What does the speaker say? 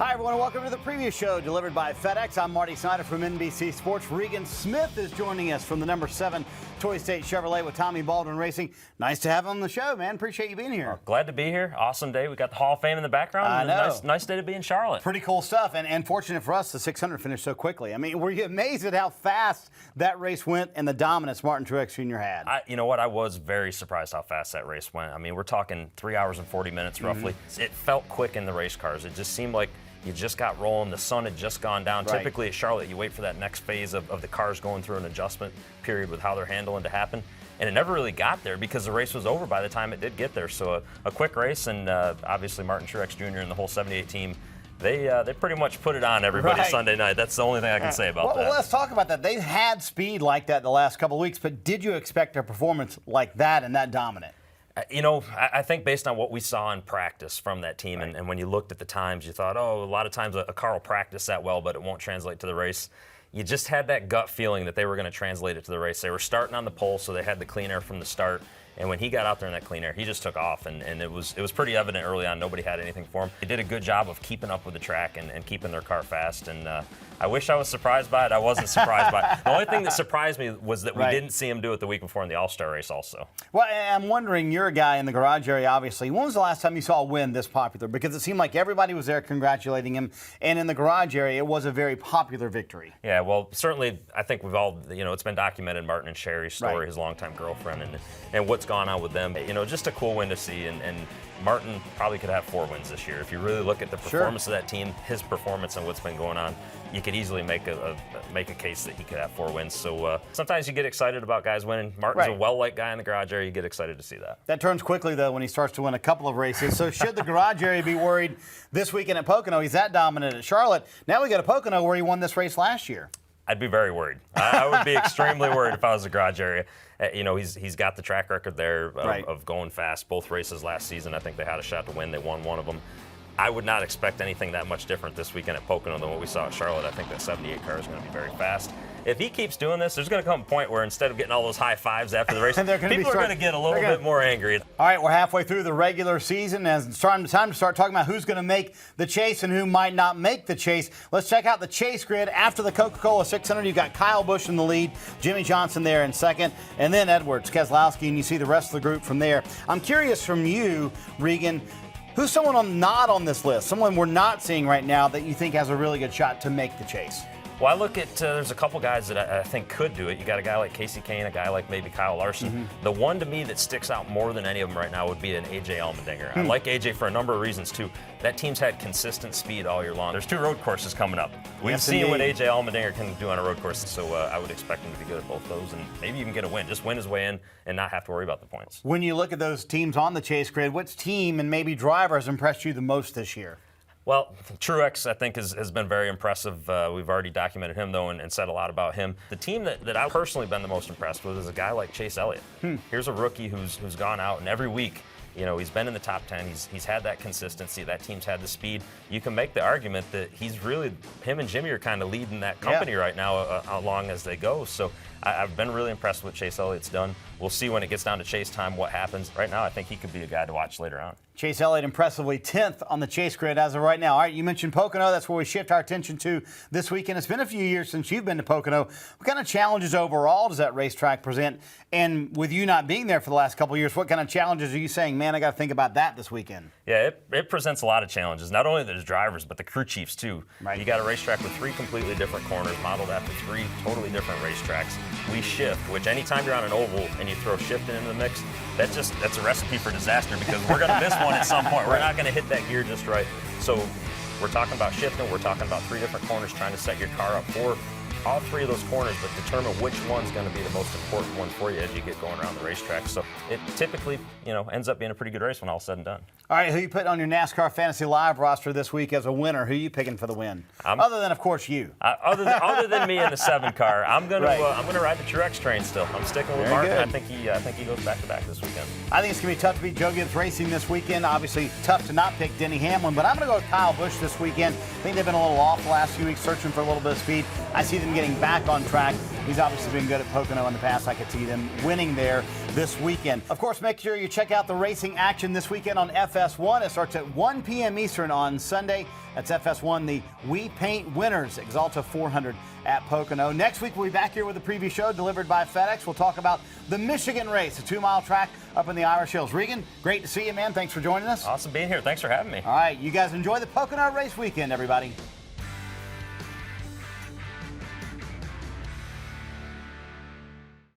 Hi, everyone, and welcome to the Preview Show delivered by FedEx. I'm Marty Snider from NBC Sports. Regan Smith is joining us from the number 7 Toy State Chevrolet with Tommy Baldwin Racing. Nice to have him on the show, man. Appreciate you being here. Well, glad to be here. Awesome day. We got the Hall of Fame in the background. I know. Nice day to be in Charlotte. Pretty cool stuff, and fortunate for us, the 600 finished so quickly. I mean, were you amazed at how fast that race went and the dominance Martin Truex Jr. had? You know what? I was very surprised how fast that race went. I mean, we're talking 3 hours and 40 minutes roughly. It felt quick in the race cars. It just seemed like you just got rolling. The sun had just gone down. Right. Typically at Charlotte, you wait for that next phase of the cars going through an adjustment period with how they're handling to happen. And it never really got there because the race was over by the time it did get there. So a quick race, and obviously Martin Truex Jr. and the whole 78 team, they pretty much put it on everybody Sunday night. That's the only thing I can say about that. Well, let's talk about that. They've had speed like that the last couple of weeks, but did you expect a performance like that and that dominant? You know, I think based on what we saw in practice from that team, and when you looked at the times, you thought, oh, a lot of times a car will practice that well, but it won't translate to the race. You just had that gut feeling that they were going to translate it to the race. They were starting on the pole, so they had the clean air from the start. And when he got out there in that clean air, he just took off, and it was pretty evident early on. Nobody had anything for him. They did a good job of keeping up with the track and keeping their car fast. And I wish I was surprised by it. I wasn't surprised by it. The only thing that surprised me was that we didn't see him do it the week before in the All-Star race also. Well, I'm wondering, you're a guy in the garage area, obviously. When was the last time you saw a win this popular? Because it seemed like everybody was there congratulating him, and in the garage area, it was a very popular victory. Yeah, well, certainly, I think we've all, it's been documented, Martin and Sherry's story, his longtime girlfriend, and what's gone on with them. Just a cool win to see, and Martin probably could have 4 wins this year. If you really look at the performance of that team, his performance and what's been going on, you could easily make a case that he could have 4 wins. So sometimes you get excited about guys winning. Martin's a well-liked guy in the garage area. You get excited to see that. That turns quickly, though, when he starts to win a couple of races. So should the garage area be worried this weekend at Pocono? He's that dominant at Charlotte. Now we got a Pocono where he won this race last year. I'd be very worried. I would be extremely worried if I was the garage area. He's got the track record there of going fast. Both races last season, I think they had a shot to win. They won one of them. I would not expect anything that much different this weekend at Pocono than what we saw at Charlotte. I think that 78 car is going to be very fast. If he keeps doing this, there's going to come a point where instead of getting all those high fives after the race, people are going to get a little bit more angry. All right, we're halfway through the regular season, and it's time to start talking about who's going to make the chase and who might not make the chase. Let's check out the chase grid. After the Coca-Cola 600, you've got Kyle Busch in the lead, Jimmy Johnson there in second, and then Edwards, Keselowski, and you see the rest of the group from there. I'm curious from you, Regan, who's someone not on this list, someone we're not seeing right now that you think has a really good shot to make the chase? Well, I look at, there's a couple guys that I think could do it. You got a guy like Casey Kane, a guy like maybe Kyle Larson. The one to me that sticks out more than any of them right now would be an A.J. Allmendinger. I like A.J. for a number of reasons, too. That team's had consistent speed all year long. There's 2 road courses coming up. We've seen what A.J. Allmendinger can do on a road course, so I would expect him to be good at both those and maybe even get a win. Just win his way in and not have to worry about the points. When you look at those teams on the chase grid, which team and maybe driver has impressed you the most this year? Well, Truex, I think, has been very impressive. We've already documented him, though, and said a lot about him. The team that I've personally been the most impressed with is a guy like Chase Elliott. Here's a rookie who's gone out, and every week, he's been in the top 10. He's had that consistency. That team's had the speed. You can make the argument that him and Jimmy are kind of leading that company right now along as they go. So I've been really impressed with what Chase Elliott's done. We'll see when it gets down to chase time what happens. Right now, I think he could be a guy to watch later on. Chase Elliott impressively 10th on the chase grid as of right now. All right, you mentioned Pocono. That's where we shift our attention to this weekend. It's been a few years since you've been to Pocono. What kind of challenges overall does that racetrack present? And with you not being there for the last couple of years, what kind of challenges are you saying, man, I got to think about that this weekend? Yeah, it presents a lot of challenges. Not only the drivers, but the crew chiefs, too. You got a racetrack with 3 completely different corners modeled after 3 totally different racetracks. We shift, which anytime you're on an oval and you throw shifting into the mix, that's a recipe for disaster because we're going to miss one at some point. We're not going to hit that gear just right. So we're talking about shifting. We're talking about 3 different corners, trying to set your car up for all 3 of those corners, but determine which one's going to be the most important one for you as you get going around the racetrack. So it typically, ends up being a pretty good race when all's said and done. All right, who you put on your NASCAR Fantasy Live roster this week as a winner? Who are you picking for the win? Other than, of course, you. Other than me in the 7 car, I'm gonna ride the Truex train still. I'm sticking with Martin. I think he goes back to back this weekend. I think it's gonna be tough to beat Joe Gibbs Racing this weekend. Obviously, tough to not pick Denny Hamlin, but I'm gonna go with Kyle Busch this weekend. I think they've been a little off the last few weeks, searching for a little bit of speed. I see them getting back on track. He's obviously been good at Pocono in the past. I could see them winning there this weekend. Of course, make sure you check out the racing action this weekend on FS1. It starts at 1 p.m. Eastern on Sunday. That's FS1, the We Paint Winners, Exalta 400 at Pocono. Next week, we'll be back here with a preview show delivered by FedEx. We'll talk about the Michigan race, a 2-mile track up in the Irish Hills. Regan, great to see you, man. Thanks for joining us. Awesome being here. Thanks for having me. All right, you guys enjoy the Pocono race weekend, everybody.